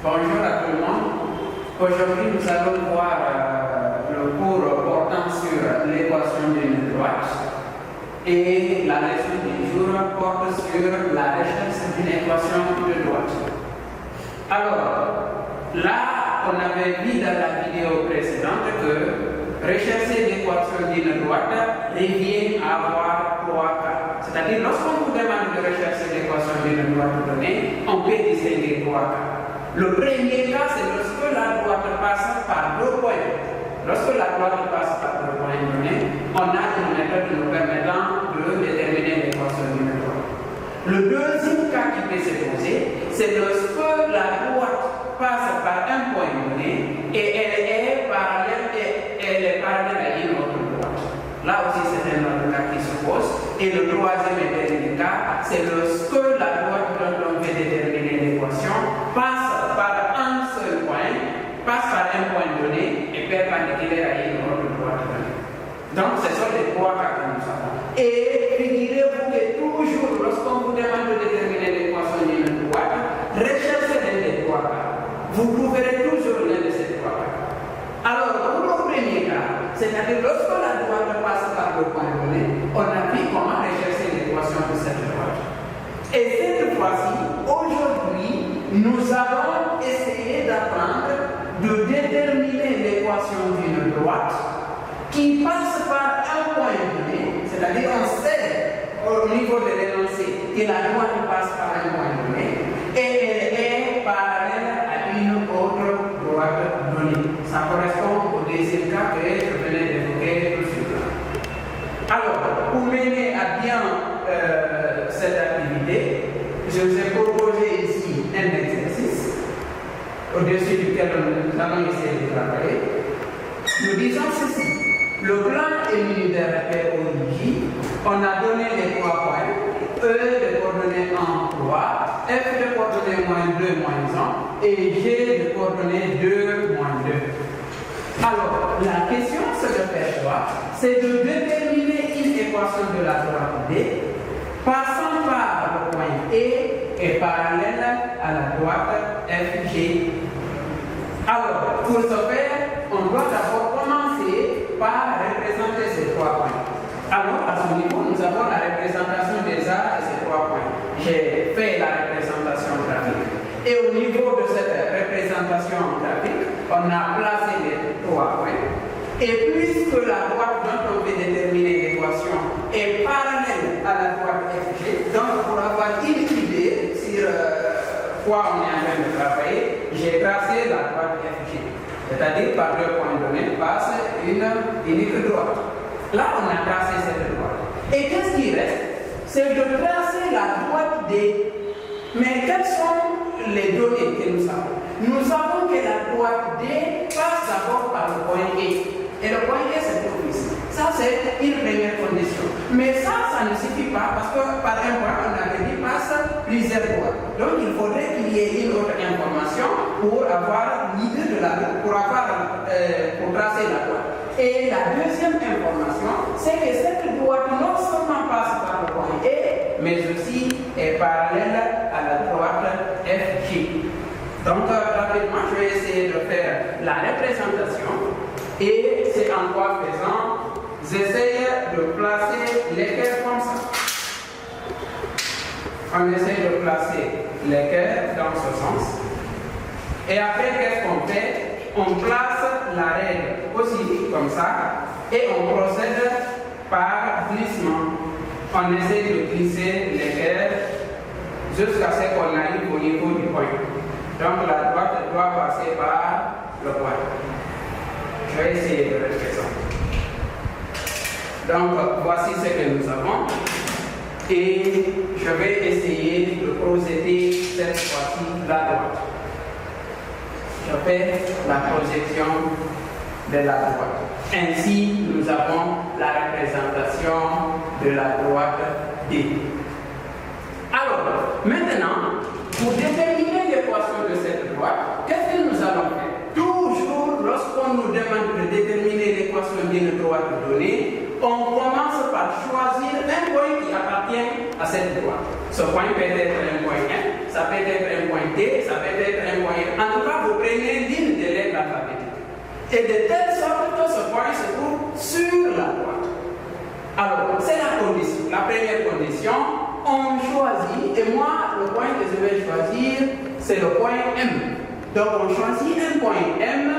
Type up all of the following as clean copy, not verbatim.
Bonjour à tout le monde. Aujourd'hui, nous allons voir le cours portant sur l'équation d'une droite et la leçon du jour porte sur la recherche d'une équation de droite. Alors, là, on avait vu dans la vidéo précédente que rechercher l'équation d'une droite revient à avoir 3 cas. C'est-à-dire, lorsqu'on vous demande de rechercher l'équation d'une droite donnée, on peut distinguer 3 cas. Le premier cas, c'est lorsque la droite passe par 2 points. Lorsque la droite passe par 2 points donnés, on a une méthode nous permettant de déterminer l'équation d'une droite. Le deuxième cas qui peut se poser, c'est lorsque la droite passe par un point donné et elle est parallèle à une autre droite. Là aussi, c'est un autre cas qui se pose. Et le troisième et dernier cas, c'est lorsque la droite dont on veut déterminer l'équation passe par un seul point, passe par un point donné et perpendiculaire à une autre droite donnée. Donc, ce sont les 3 cas que nous avons. Et figurez-vous que toujours, lorsqu'on vous demande de déterminer l'équation d'une droite, recherchez l'un des 3 cas. Vous trouverez toujours l'un de ces 3 cas. Alors, pour le premier cas, c'est-à-dire lorsque la droite passe par le point donné, on a vu comment rechercher l'équation de cette droite. Et cette fois-ci, aujourd'hui, nous allons essayer d'apprendre de déterminer l'équation d'une droite qui passe par un point donné, c'est-à-dire on sait au niveau de l'énoncé que la droite passe par un point donné et elle est parallèle à une autre droite donnée. Ça correspond au deuxième cas que je venais d'évoquer tout de suite. Alors, pour mener à bien cette activité, je vous ai proposé ici un exercice au-dessus duquel nous allons essayer de travailler. Nous disons ceci. Le plan est muni de repère origine. On a donné les 3 points. E de coordonnées 1, 3. F de coordonnées moins 2, moins 1. Et G de coordonnées 2, moins 2. Alors, la question, ce que fait quoi? C'est de déterminer une équation de la droite D passant par le point E et parallèle à la droite FG. Alors, pour ce faire, on doit d'abord commencer par représenter ces 3 points. Alors, à ce niveau, nous avons la représentation des axes et ces 3 points. J'ai fait la représentation graphique. Et au niveau de cette représentation graphique, on a placé les 3 points. Et puisque la droite dont on veut déterminer l'équation est parallèle à la droite FG, donc pour avoir une idée sur quoi on est en train de travailler, j'ai tracé la droite FG. C'est-à-dire par 2 points donnés passe une unique droite. Là, on a tracé cette droite. Et qu'est-ce qui reste? C'est de tracer la droite D. Mais quelles sont les données que nous avons? Nous savons que la droite D passe d'abord par le point E. Et le point E, c'est tout ici. Ça, c'est une première condition. Mais ça ne suffit pas parce que par un point, on avait dit passe plusieurs droites. Donc, il faudrait qu'il y ait une autre information pour avoir l'idée de la droite, pour tracer la droite. Et la deuxième information, c'est que cette droite non seulement passe par le point E, mais aussi est parallèle à la droite FG. Donc, rapidement, je vais essayer de faire la représentation. Et c'est en quoi faisant, j'essaie de placer l'équerre comme ça. On essaie de placer l'équerre dans ce sens. Et après, qu'est-ce qu'on fait? On place la règle aussi comme ça. Et on procède par glissement. On essaie de glisser l'équerre jusqu'à ce qu'on arrive au niveau du point. Donc la droite doit passer par le point. Je vais essayer de représenter. Donc, voici ce que nous avons. Et je vais essayer de procéder cette fois-ci la droite. Je fais la projection de la droite. Ainsi, nous avons la représentation de la droite D. Alors, maintenant, pour déterminer l'équation de cette droite, qu'est-ce que nous allons faire? Toujours, lorsqu'on nous demande de déterminer l'équation d'une droite donnée, on commence par choisir un point qui appartient à cette droite. Ce point peut être un point N, ça peut être un point D, ça peut être un point... En tout Et de telle sorte que ce point se trouve sur la droite. Alors, c'est la condition. La première condition, on choisit, et moi, le point que je vais choisir, c'est le point M. Donc, on choisit un point M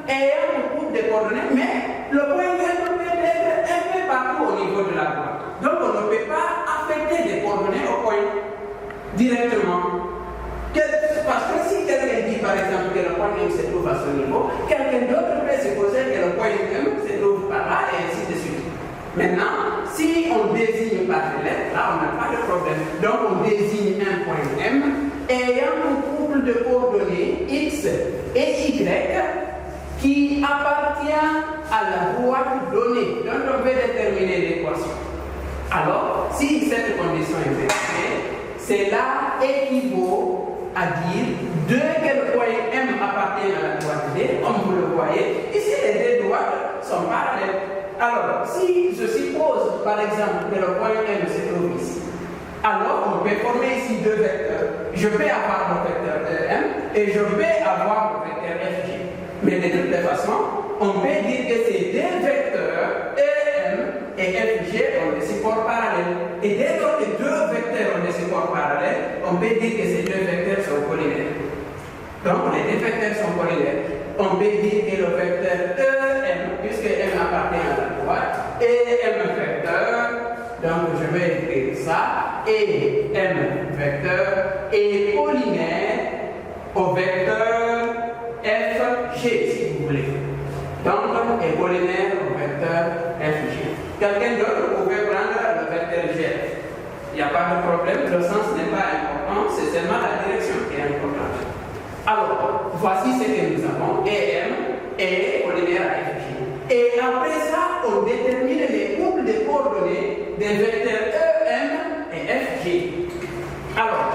et un groupe de coordonnées, mais le point M peut être un peu partout au niveau de la droite. Donc, on ne peut pas affecter des coordonnées au point directement. Parce que si quelqu'un dit par exemple que le point M se trouve à ce niveau, quelqu'un d'autre peut supposer que le point M se trouve par là et ainsi de suite. Maintenant, si on désigne par les lettres, là on n'a pas de problème. Donc on désigne un point M ayant un couple de coordonnées X et Y qui appartient à la droite donnée. Donc on veut déterminer l'équation. Alors, si cette condition est vérifiée, cela équivaut à dire que le point M appartient à la droite D, comme vous le voyez. Ici, les deux droites sont parallèles. Alors, si je suppose, par exemple, que le point M se trouve ici, alors on peut former ici deux vecteurs. Je peux avoir le vecteur EM et je peux avoir le vecteur FG. Mais de toutes les façons, on peut dire que ces deux vecteurs EM et FG ont des supports parallèles. Et dès lors que deux vecteurs ont des supports parallèles, on peut dire que ces deux vecteurs sont collinaires. Donc, les deux vecteurs sont collinaires. On peut dire que le vecteur EM, puisque M appartient à la droite, et M vecteur, donc je vais écrire ça, et M vecteur est collinaire au vecteur FG, si vous voulez. Donc, est collinaire au vecteur FG. Quelqu'un d'autre pouvait prendre le vecteur G. Il n'y a pas de problème, le sens n'est pas important, c'est seulement la direction qui est importante. Alors, voici ce que nous avons, EM et collinaire à FG. Et après ça, on détermine les couples de coordonnées des vecteurs EM et FG. Alors,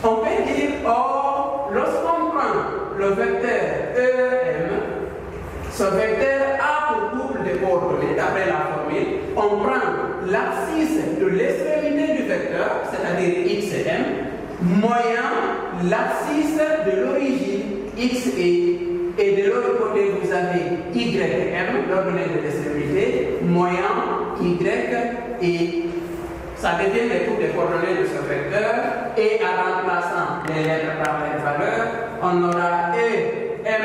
on peut dire, lorsqu'on prend le vecteur EM, ce vecteur a pour couple de coordonnées, d'après la formule, on prend l'abscisse de l'extrémité du vecteur, c'est-à-dire x et m, moyen l'abscisse de l'origine x et de l'autre côté vous avez y m, l'ordonnée de l'extrémité, moyen y et ça devient les couple de coordonnées de ce vecteur, et en remplaçant les lettres par les valeurs, on aura e, m,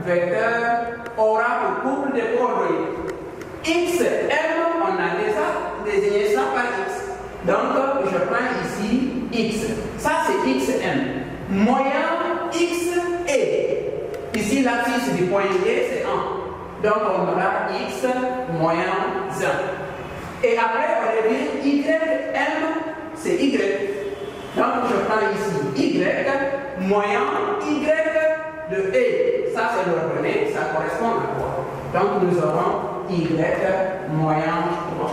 vecteur, aura pour couple de coordonnées x, m, on a déjà désigné ça par x. Donc, je prends ici x. Ça, c'est x, m. Moyen x, e. Ici, l'abscisse du point e, c'est 1. Donc, on aura x, moyen 1. Et après, on revient y, m, c'est y. Donc, je prends ici y, moyen y de e. Ça, c'est l'ordonnée, ça correspond à quoi? Donc, nous aurons y, moyen 3.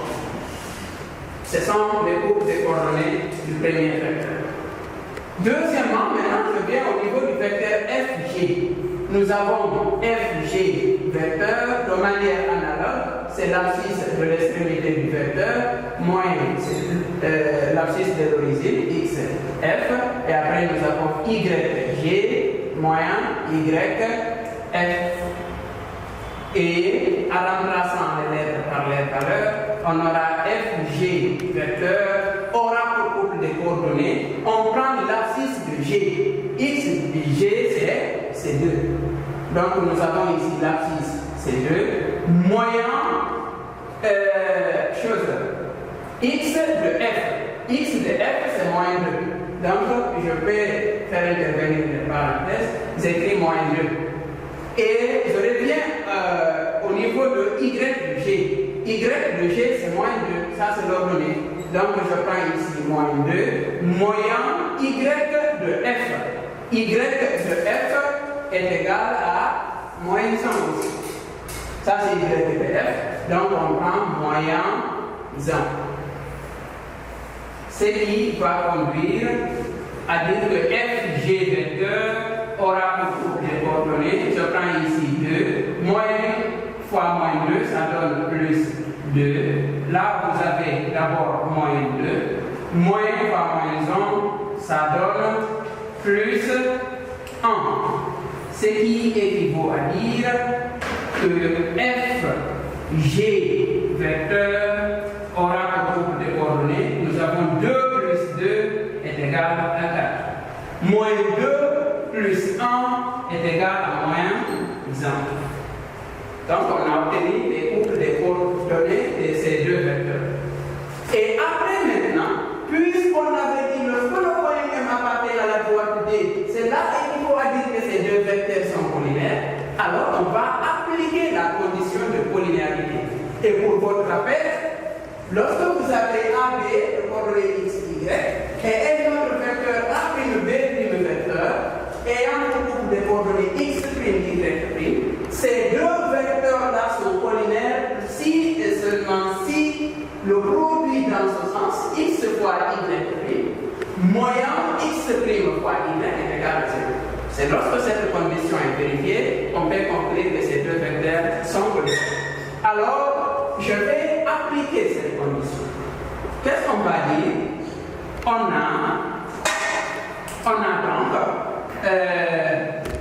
Ce sont les groupes de coordonnées du premier vecteur. Deuxièmement, maintenant, je viens au niveau du vecteur FG. Nous avons FG vecteur de manière analogue, c'est l'abscisse de l'extrémité du vecteur, moyen, c'est l'abscisse de l'origine, x, f, et après nous avons YG, moyen, y, f. Et en remplaçant les lettres par les valeurs, on aura FG vecteur, aura pour couple de coordonnées, on prend l'abscisse de G. X de G, c'est 2. Donc nous avons ici l'abscisse, c'est 2. Moyen, X de F. X de F, c'est moins 2. Donc je peux faire intervenir les parenthèses, j'écris moins 2. Et je reviens au niveau de Y de G. Y de G, c'est moins 2. Ça, c'est l'ordonnée. Donc, je prends ici moins 2. Moyen Y de F. Y de F est égal à moins 100 aussi. Ça, c'est Y de F. Donc, on prend moyen 1. Ce qui va conduire à dire que FG vecteur aura pour couple de coordonnées, je prends ici 2, moyen fois moins 2, ça donne plus 2. Là, vous avez d'abord moins 2, moyen fois moins 1, ça donne plus 1. Ce qui équivaut à dire que f, g vecteur aura comme groupe de coordonnées, nous avons 2 plus 2 est égal à 4. Moins 2 plus 1 est égal à moins 1. Donc on a obtenu les groupes de coordonnées de ces deux vecteurs. Et après maintenant, puisqu'on avait dit le point M appartient à la droite D, c'est là qu'il faut dire que ces deux vecteurs sont collinaires, alors on va appliquer la condition de collinéarité. Et pour votre rappel, lorsque vous avez AB, le coordonnée X, Y, et un autre vecteur A', B', vecteur, ayant un groupe de coordonnées X', Y', ces deux vecteurs-là sont collinaires si et seulement si le produit dans ce sens, X fois Y', moyen X' fois Y est égal à 0. C'est lorsque cette condition est vérifiée, on peut conclure que ces deux vecteurs sont collinaires. Alors, je vais appliquer cette condition. Qu'est-ce qu'on va dire? On a donc,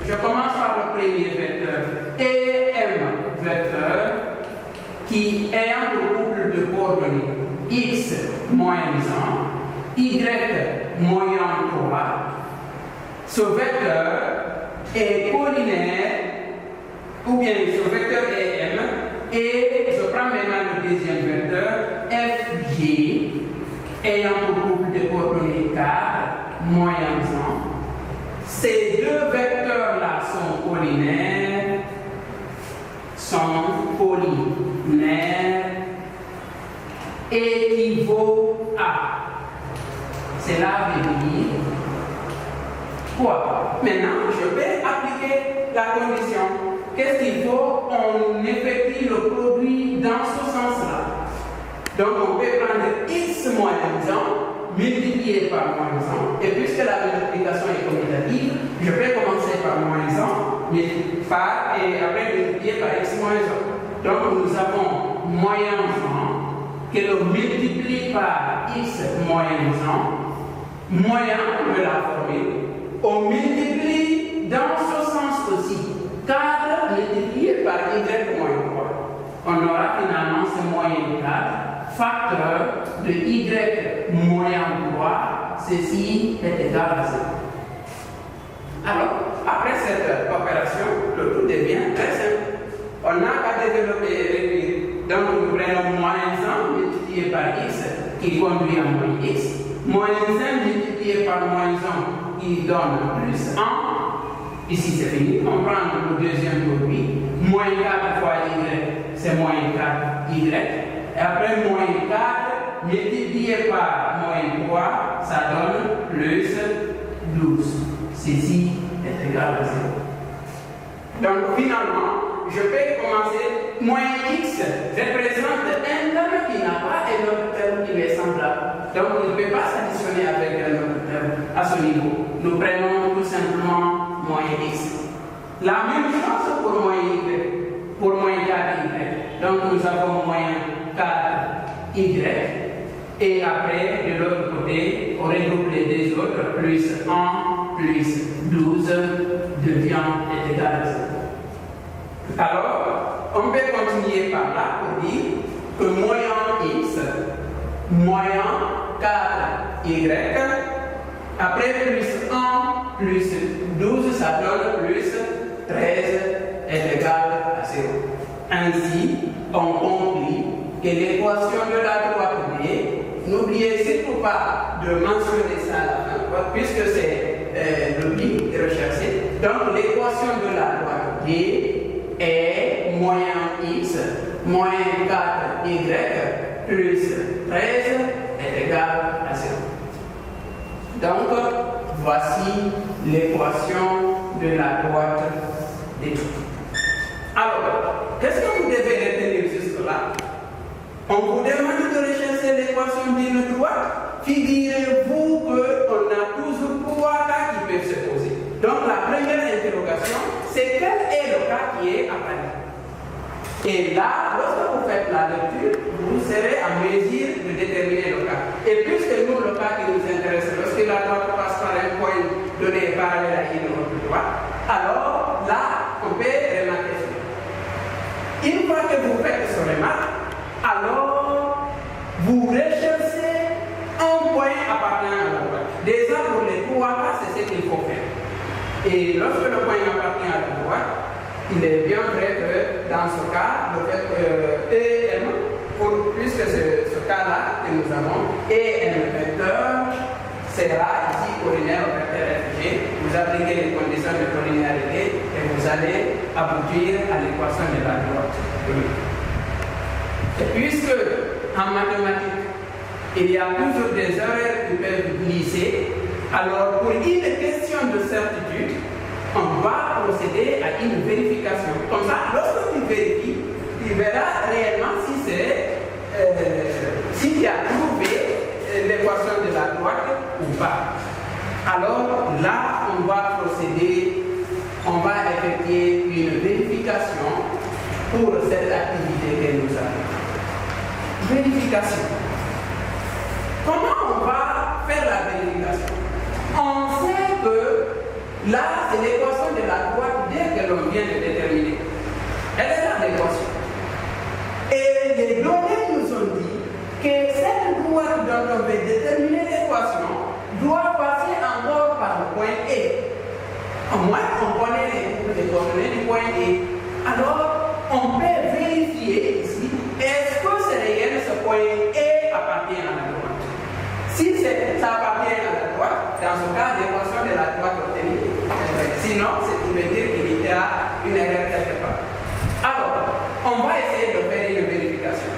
je commence par le premier vecteur, EM vecteur, qui est un couple de coordonnées X moins 1, Y moins 3. Ce vecteur est collinaire, ou bien ce vecteur EM, et je prends maintenant le deuxième vecteur, FG, ayant un couple de coordonnées 4, moins 1. Ces deux vecteurs-là sont collinaires, équivaut à. Cela veut dire quoi? Maintenant, je vais appliquer la condition. Qu'est-ce qu'il faut? On effectue le produit dans ce sens-là. Donc, on peut prendre x moins 1 multiplié par moins 1. Et puisque la multiplication est commutative, je peux commencer par moins 1 et après multiplier par x moins 1. Donc, nous avons moins 1 que l'on multiplie par x moins 1, moyen de la formule. On multiplie dans ce sens aussi. 4 multiplié par y moins 3. On aura finalement ce moyen 4, facteur de y moins 3, ceci est égal à 0. Alors, après cette opération, le tout devient très simple. On n'a qu'à développer et réduire. Donc, nous prenons moins 1 multiplié par x qui conduit à moins x, moins 1 multiplié par moins 1 qui donne plus 1. Ici, c'est fini. On prend le deuxième produit. Moins 4 fois y, c'est moins 4y. Et après, moins 4 multiplié par moins 3, ça donne plus 12. Ceci est égal à 0. Donc, finalement, je vais commencer. Moins x représente un terme qui n'a pas un autre terme qui lui est semblable. Donc, il ne peut pas s'additionner avec un autre terme à ce niveau. Nous prenons tout simplement moins x. La même chose pour moins y, pour moins 4y. Donc nous avons moins 4y. Et après, de l'autre côté, on regroupe les deux autres, plus 1 plus 12 devient égal à 0. Alors, on peut continuer par là pour dire que moyen x, moyen 4y, après plus 1 plus 12, ça donne plus 13 est égal à 0. Ainsi, on conclut que l'équation de la droite D, n'oubliez surtout pas de mentionner ça à la fin, puisque c'est le but recherché. Donc, l'équation de la droite D est moyen x moins 4y plus 13 est égal à 0. Donc, voici l'équation de la droite D. Alors, qu'est-ce que vous devez retenir jusque-là? On vous demande de rechercher l'équation d'une droite. Figurez-vous qu'on a toujours 3 cas qui peuvent se poser. Donc, la première interrogation, c'est quel est le cas qui est apparu. Et là, lorsque vous faites la lecture, vous serez en mesure de déterminer le cas. Et puisque nous, le cas qui nous intéresse, lorsque la droite passe par un point donné parallèle à une autre droite, alors là, on peut remarquer cela. Une fois que vous faites ce remarque, alors vous recherchez un point appartenant à la droite. Déjà pour les 3 cas, c'est ce qu'il faut faire. Et lorsque le point appartient à la droite, il est bien vrai que dans ce cas, le fait que EM, puisque ce cas-là que nous avons, EM vecteur sera ici collinaire au vecteur FG. Vous appliquez les conditions de collinéarité et vous allez aboutir à l'équation de la droite. Et puisque en mathématiques, il y a toujours des erreurs qui peuvent glisser, alors pour une question de certitude, on va procéder à une vérification. Comme ça, lorsque tu vérifies, tu verras réellement si tu as trouvé l'équation de la droite ou pas. Alors là, on va procéder, on va effectuer une vérification pour cette activité que nous avons. Vérification. Comment on va faire la vérification? On sait que là, c'est l'équation de la droite dès que l'on vient de déterminer. Elle est là, l'équation. Et les données nous ont dit que cette droite dont on veut déterminer l'équation doit passer encore par le point E. Au moins, on connaît les coordonnées du point E. Alors, on peut vérifier ici, est-ce que c'est réel ce point E appartient à la droite? Si ça appartient à la droite, dans ce cas, l'équation de la droite obtenue est vraie. Sinon, c'est pour me dire qu'il y a une erreur quelque part. Alors, on va essayer de faire une vérification.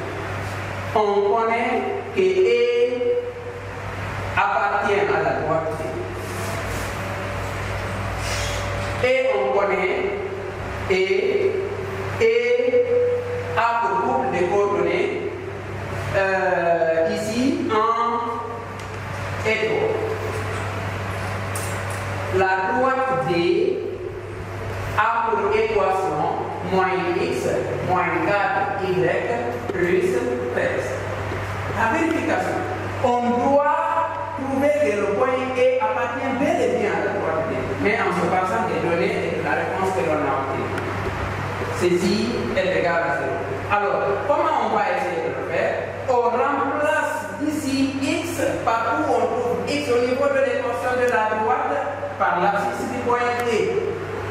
On connaît que E appartient à la droite. Et on connaît et a pour groupe de coordonnées ici en écho. La droite D a pour équation moins x moins 4y plus 13. La vérification. On doit prouver que le point E appartient bel et bien à la droite D, mais en se basant des données et de la réponse que l'on a obtenue. Ceci est égal à 0. Alors, comment on va essayer de le faire? On remplace ici x par où on trouve x au niveau de l'équation de la droite par l'abscisse du point D.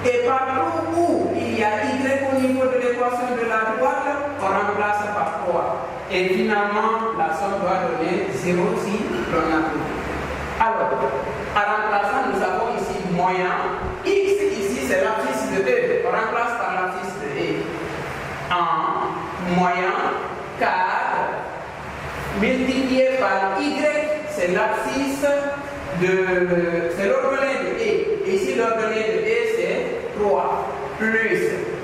Et partout où il y a y au niveau de l'équation de la droite, on remplace par 3. Et finalement, la somme doit donner 0 si l'on a trouvé. Alors, en remplaçant, nous avons ici moyen. X ici, c'est l'abscisse de E. On remplace par l'abscisse de E. En moyen 4 multiplié par Y, c'est l'abscisse c'est l'ordonnée de E. Et ici, l'ordonnée de E, c'est 3 plus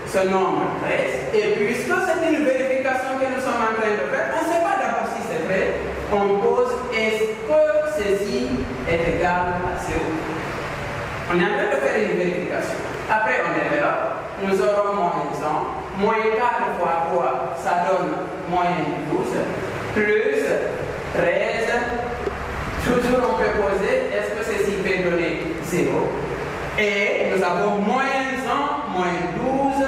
ce nombre 13. Et puisque c'est une vérification que nous sommes en train de faire, on ne sait pas d'abord si c'est vrai. On pose est-ce que ceci est égal à 0. On est en train de faire une vérification. Après, on est là. Nous aurons moins 100. Moins 4 fois 3, ça donne moins 12. Plus 13. Toujours on peut poser, est-ce que ceci peut donner 0? Et nous avons moins 100, moins 12.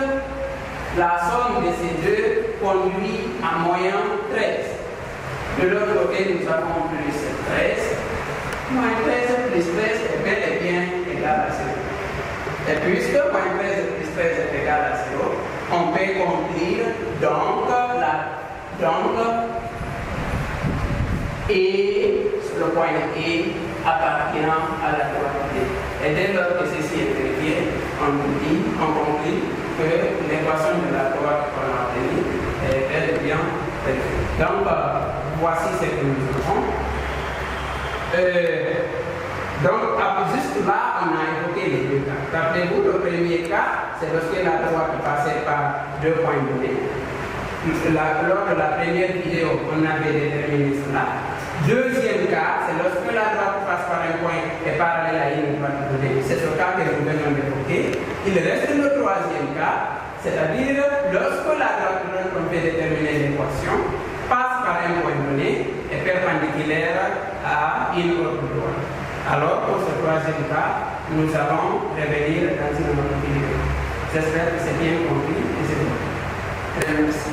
La somme de ces deux conduit à moins 13. De l'autre côté, nous avons plus 13. Moins 13 plus 13 est bel et bien égal à 0. Et puisque moins 13 plus 13 est égal à 0, on peut conclure donc et le point E appartenant à la droite D. Et dès lors que ceci est vérifié, on conclut que l'équation de la droite qu'on a obtenue est bel et bien vérifiée. Donc, voici ce que nous avons. Donc, juste là, on a évoqué les deux cas. Rappelez-vous, le premier cas, c'est lorsque la droite passait par deux points donnés. Lors de la première vidéo, on avait déterminé cela. Deuxième cas, c'est lorsque la droite passe par un point et parallèle à une droite donnée. C'est ce cas que nous venons d'évoquer. Il reste le troisième cas, c'est-à-dire lorsque la droite donnée qu'on peut déterminer l'équation passe par un point donné et perpendiculaire à une autre droite. Alors, pour ce troisième cas, nous allons revenir dans une autre vidéo. J'espère que c'est bien compris et c'est bon. Très bien, merci.